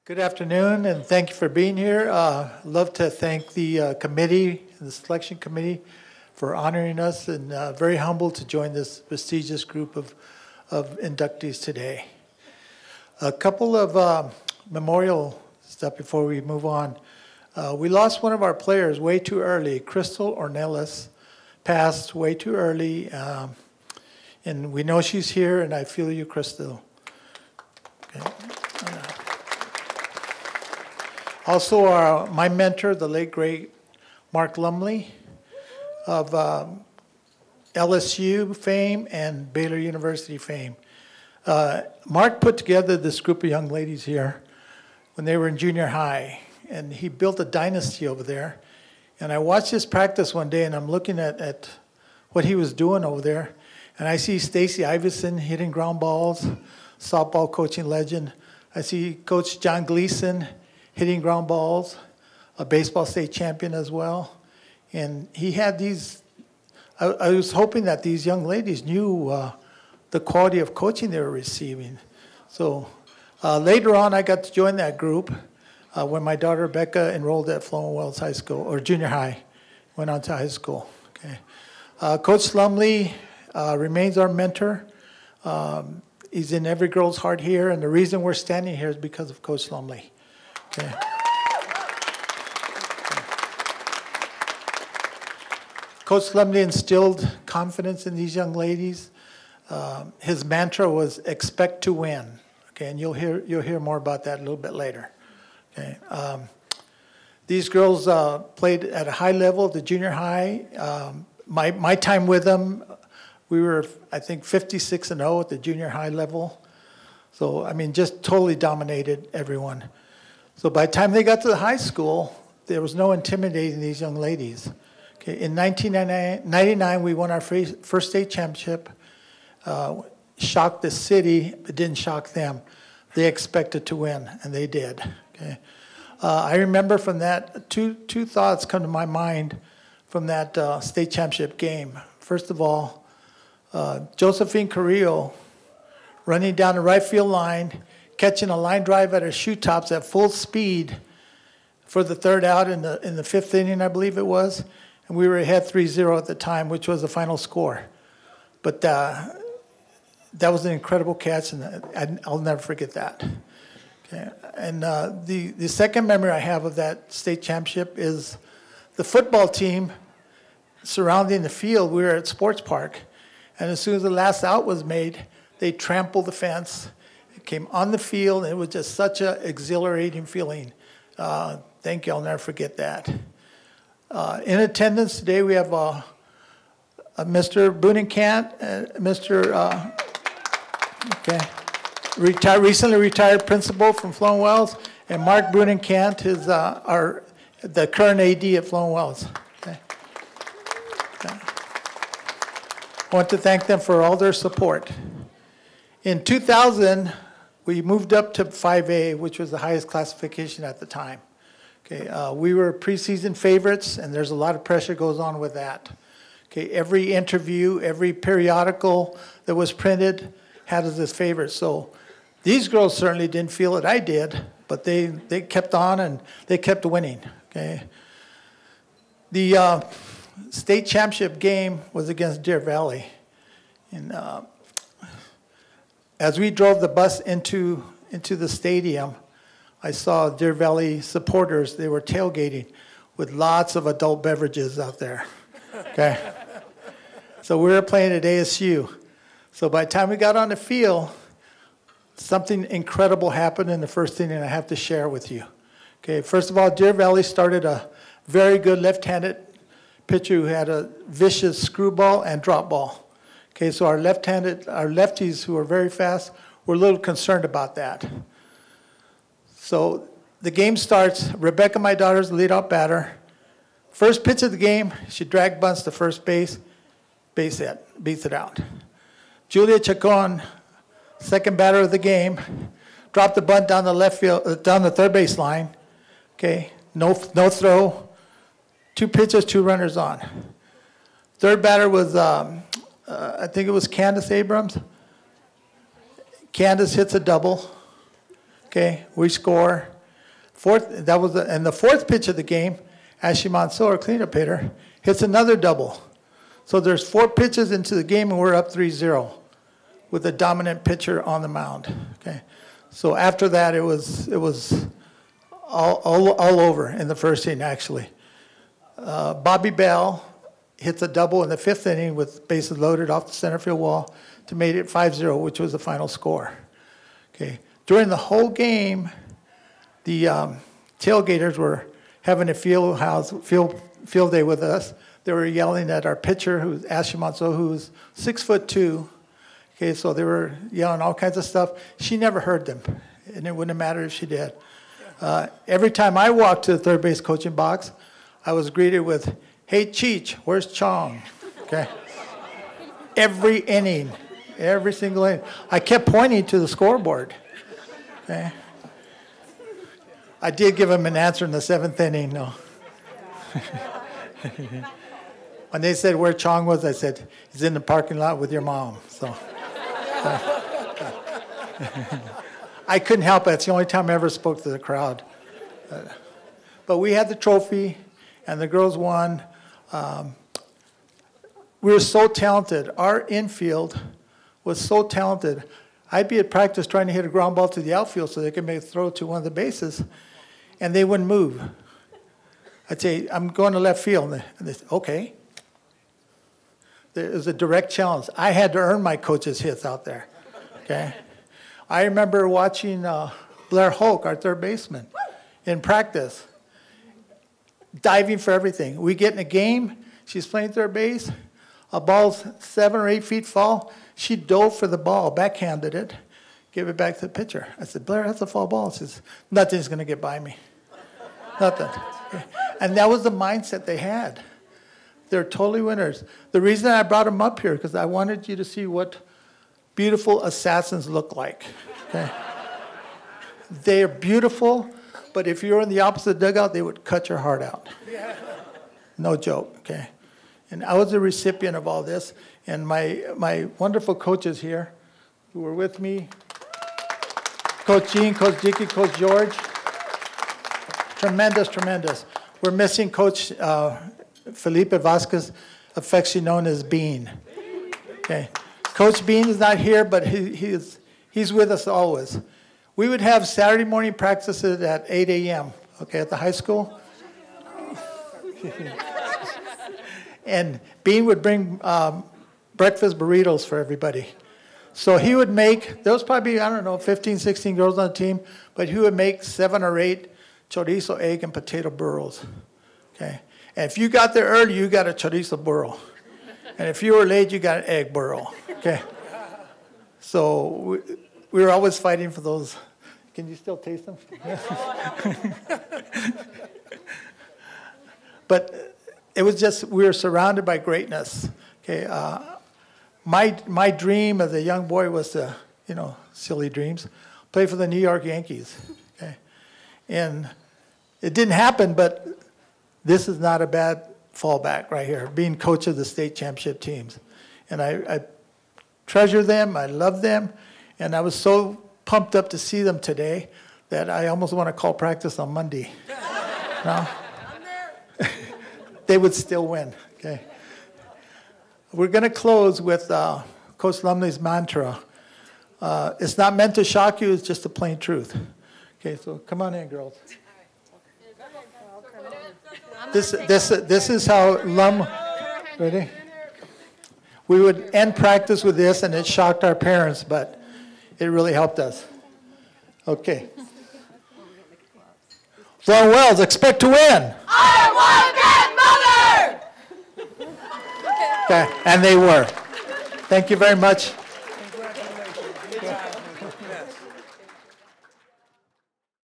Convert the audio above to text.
Good afternoon, and thank you for being here. Love to thank the committee, the selection committee, for honoring us, and very humbled to join this prestigious group of inductees today. A couple of memorial stuff before we move on. We lost one of our players way too early. Crystal Ornelas passed way too early, and we know she's here, and I feel you, Crystal. Okay. Also, my mentor, the late, great Mark Lumley of LSU fame and Baylor University fame. Mark put together this group of young ladies here when they were in junior high, and he built a dynasty over there. And I watched his practice one day, and I'm looking at what he was doing over there, and I see Stacy Iverson hitting ground balls, softball coaching legend. I see Coach John Gleason hitting ground balls, a baseball state champion as well. And he had these, I was hoping that these young ladies knew the quality of coaching they were receiving. So later on, I got to join that group when my daughter Rebecca enrolled at Flowen Wells High School, or junior high, went on to high school. Okay. Coach Lumley remains our mentor. He's in every girl's heart here, and the reason we're standing here is because of Coach Lumley. Okay. Coach Lumley instilled confidence in these young ladies. His mantra was "expect to win." Okay, and you'll hear more about that a little bit later. Okay. These girls played at a high level at the junior high. My time with them, we were, I think, 56-0 at the junior high level. So I mean, just totally dominated everyone. So by the time they got to the high school, there was no intimidating these young ladies. Okay, in 1999, we won our first state championship. Shocked the city, but didn't shock them. They expected to win, and they did. Okay, I remember from that, two thoughts come to my mind from that state championship game. First of all, Josephine Carrillo running down the right field line, catching a line drive at her shoe tops at full speed for the third out in the fifth inning, I believe it was. And we were ahead 3-0 at the time, which was the final score. But that was an incredible catch, and I'll never forget that. Okay. And the second memory I have of that state championship is the football team surrounding the field. We were at Sports Park, and as soon as the last out was made, they trampled the fence. Came on the field, and it was just such an exhilarating feeling. Thank you, I'll never forget that. In attendance today, we have Mr. Boonenkamp, Mr. Recently retired principal from Flowen Wells, and Mark Boonenkamp is the current AD at Flowen Wells. Okay. I want to thank them for all their support. In 2000, we moved up to 5A, which was the highest classification at the time. Okay, we were preseason favorites, and there's a lot of pressure goes on with that. Okay, every interview, every periodical that was printed had us as favorites. So these girls certainly didn't feel it. I did, but they kept on and they kept winning. Okay, the state championship game was against Deer Valley, and as we drove the bus into the stadium, I saw Deer Valley supporters. They were tailgating with lots of adult beverages out there. Okay, so we were playing at ASU. So by the time we got on the field, something incredible happened in the first inning I have to share with you. Okay, first of all, Deer Valley started a very good left-handed pitcher who had a vicious screwball and drop ball. Okay, so our lefties who are very fast, were a little concerned about that. So the game starts. Rebecca, my daughter's the leadoff batter. First pitch of the game, she drag bunts to first base, beats it out. Julia Chacon, second batter of the game, dropped the bunt down the left field, down the third base line. Okay, no throw, 2 pitches, 2 runners on. Third batter was I think it was Candace Abrams. Candace hits a double. Okay, we score. And the fourth pitch of the game, Ashley Monceau, our cleanup hitter, hits another double. So there's 4 pitches into the game, and we're up 3-0 with a dominant pitcher on the mound. Okay, so after that, it was all over in the first inning, actually. Bobby Bell hits a double in the 5th inning with bases loaded off the center field wall to make it 5-0, which was the final score. Okay, during the whole game, the tailgaters were having a field day with us. They were yelling at our pitcher, who's Ashley Monceau, who's 6'2". Okay, so they were yelling all kinds of stuff. She never heard them, and it wouldn't have mattered if she did. Every time I walked to the third base coaching box, I was greeted with, "Hey, Cheech, where's Chong?" Okay. Every inning, every single inning. I kept pointing to the scoreboard. Okay. I did give him an answer in the 7th inning, no. When they said where Chong was, I said, "He's in the parking lot with your mom." So I couldn't help it. It's the only time I ever spoke to the crowd. But we had the trophy, and the girls won. We were so talented. Our infield was so talented. I'd be at practice trying to hit a ground ball to the outfield so they could make a throw to one of the bases, and they wouldn't move. I'd say, "I'm going to left field." And they said, "Okay." It was a direct challenge. I had to earn my coach's hits out there. Okay. I remember watching Blair Hulk, our third baseman, in practice, diving for everything. We get in a game, she's playing third base, a ball's 7 or 8 feet fall, she dove for the ball, backhanded it, gave it back to the pitcher. I said, "Blair, that's a foul ball." She says, "Nothing's going to get by me." Nothing. Okay. And that was the mindset they had. They're totally winners. The reason I brought them up here, because I wanted you to see what beautiful assassins look like. Okay? They are beautiful, but if you were in the opposite dugout, they would cut your heart out. No joke, okay? And I was a recipient of all this, and my wonderful coaches here who were with me, Coach Gene, Coach Dickey, Coach George, tremendous, tremendous. We're missing Coach Felipe Vasquez, affectionately known as Bean. Okay, Coach Bean is not here, but he's with us always. We would have Saturday morning practices at 8 a.m., okay, at the high school. And Bean would bring breakfast burritos for everybody. So he would make, there was probably, 15, 16 girls on the team, but he would make 7 or 8 chorizo, egg, and potato burros. Okay. And if you got there early, you got a chorizo burro. And if you were late, you got an egg burro. Okay. So we were always fighting for those. Can you still taste them? But it was just, we were surrounded by greatness. Okay. My dream as a young boy was to, silly dreams, play for the New York Yankees. Okay. And it didn't happen, but this is not a bad fallback right here, being coach of the state championship teams. And I treasure them, I love them, and I was so pumped up to see them today that I almost want to call practice on Monday. No? They would still win, okay? We're going to close with Coach Lumley's mantra. It's not meant to shock you, it's just the plain truth. Okay, so come on in, girls. This is how ready? We would end practice with this, and it shocked our parents, but it really helped us. Okay. Thorn Wells, expect to win. I am one bad mother! Okay, and they were. Thank you very much.